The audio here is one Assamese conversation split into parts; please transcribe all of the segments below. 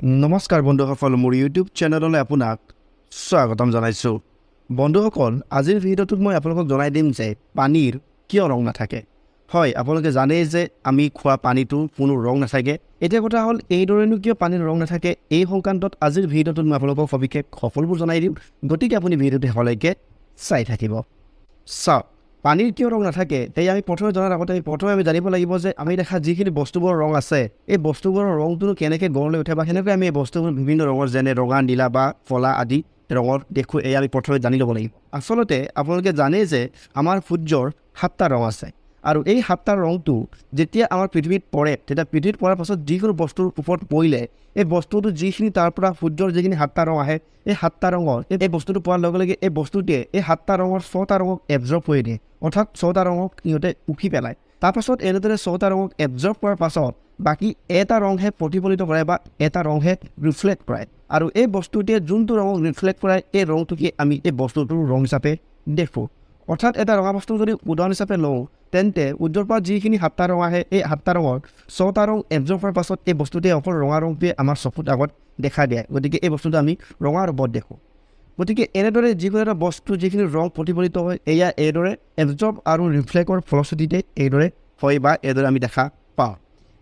নমস্কাৰ বন্ধুসকল, মোৰ ইউটিউব চেনেললৈ আপোনাক স্বাগতম জনাইছোঁ। বন্ধুসকল, আজিৰ ভিডিঅ'টোত মই আপোনালোকক জনাই দিম যে পানীৰ কিয় ৰং নাথাকে। হয়, আপোনালোকে জানেই যে আমি খোৱা পানীটো কোনো ৰং নাথাকে। এতিয়া কথা হ'ল, এইদৰেনো কিয় পানীৰ ৰং নাথাকে, এই সংক্ৰান্তত আজিৰ ভিডিঅ'টোত মই আপোনালোকক সবিশেষ সকলোবোৰ জনাই দিম। গতিকে আপুনি ভিডিঅ'টো শেষলৈকে চাই থাকিব। চাওক, পানীৰ কিয় ৰং নাথাকে সেয়া আমি প্ৰথমে জনাৰ আগতে আমি জানিব লাগিব যে আমি দেখা যিখিনি বস্তুবোৰৰ ৰং আছে, এই বস্তুবোৰৰ ৰংটোনো কেনেকৈ গঢ়লৈ উঠে বা সেনেকৈ আমি এই বস্তুবোৰ বিভিন্ন ৰঙৰ যেনে ৰঙা, নীলা বা কলা আদি ৰঙৰ দেখোঁ, এয়া আমি প্ৰথমে জানি ল'ব লাগিব। আচলতে আপোনালোকে জানেই যে আমাৰ সূৰ্যৰ 7টা ৰং আছে, আৰু এই 7টা ৰংটো যেতিয়া আমাৰ পৃথিৱীত পৰে, তেতিয়া পৃথিৱীত পৰাৰ পাছত যিকোনো বস্তুৰ ওপৰত পৰিলে এই বস্তুটো যিখিনি তাৰ পৰা সূৰ্যৰ যিখিনি 7টা ৰং আহে, এই 7টা ৰঙৰ এই বস্তুটো পোৱাৰ লগে লগে এই বস্তুটোৱে এই 7টা ৰঙৰ 6টা ৰঙক এবজৰ্ব কৰি দিয়ে, অৰ্থাৎ 6টা ৰঙক সিহঁতে উখি পেলায়। তাৰপাছত এনেদৰে 6টা ৰঙক এবজৰ্ব কৰাৰ পাছত বাকী এটা ৰংহে প্ৰতিফলিত কৰে বা এটা ৰংহে ৰিফ্লেক্ট কৰায়, আৰু এই বস্তুটোৱে যোনটো ৰঙক ৰিফ্লেক্ট কৰায় এই ৰংটোকে আমি এই বস্তুটোৰ ৰং হিচাপে দেখোঁ। অৰ্থাৎ এটা ৰঙা বস্তু যদি উদাহৰণ হিচাপে লওঁ, তেন্তে সূৰ্যৰ পৰা যিখিনি 7টা ৰং আহে, এই 7টা ৰঙৰ 6টা ৰং এবজৰ্ব কৰাৰ পাছত এই বস্তুটোৱে অকল ৰঙা ৰংটোৱে আমাৰ চকুত আগত দেখা দিয়ে। গতিকে এই বস্তুটো আমি ৰঙা ৰূপত দেখোঁ। গতিকে এনেদৰে যিকোনো এটা বস্তু যিখিনি ৰং প্ৰতিফলিত হয়, এয়া এইদৰে এবজৰ্ব আৰু ৰিফ্লেক্টৰ ফলশ্ৰুতিতে এইদৰে হয় বা এইদৰে আমি দেখা পাওঁ।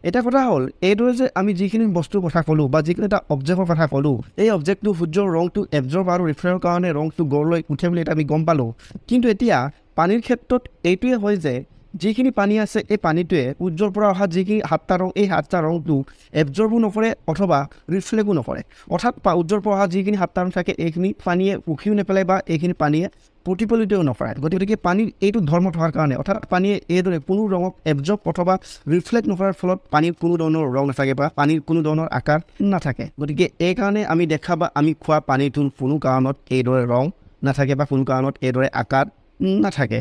এটা কথা হ'ল, এইদৰে যে আমি যিখিনি বস্তুৰ কথা ক'লোঁ বা যিকোনো এটা অবজেক্টৰ কথা ক'লোঁ, এই অবজেক্টটো সূৰ্যৰ ৰংটো এবজৰ্ব আৰু ৰিফ্লেক্টৰ কাৰণে ৰংটো গঢ়লৈ উঠে বুলি এটা আমি গম পালোঁ। কিন্তু এতিয়া পানীৰ ক্ষেত্ৰত এইটোৱে হয় যে যিখিনি পানী আছে, এই পানীটোৱে সূৰ্যৰ পৰা অহা যিখিনি 7টা ৰং, এই 7টা ৰংটো এবজৰ্বো নকৰে অথবা ৰিফ্লেক্টো নকৰে। অৰ্থাৎ সূৰ্যৰ পৰা অহা যিখিনি 7টা ৰং থাকে, এইখিনি পানীয়ে উখিও নেপেলায় বা এইখিনি পানীয়ে প্ৰতিফলিতও নকৰায়। গতিকে পানীৰ এইটো ধৰ্ম থকাৰ কাৰণে, অৰ্থাৎ পানীয়ে এইদৰে কোনো ৰঙক এবজৰ্ব অথবা ৰিফ্লেক্ট নকৰাৰ ফলত পানীৰ কোনো ধৰণৰ ৰং নাথাকে বা পানীৰ কোনো ধৰণৰ আকাৰ নাথাকে। গতিকে এইকাৰণে আমি দেখা বা আমি খোৱা পানীটোৰ কোনো কাৰণত এইদৰে ৰং নাথাকে বা কোনো কাৰণত এইদৰে আকাৰ নাথাকে।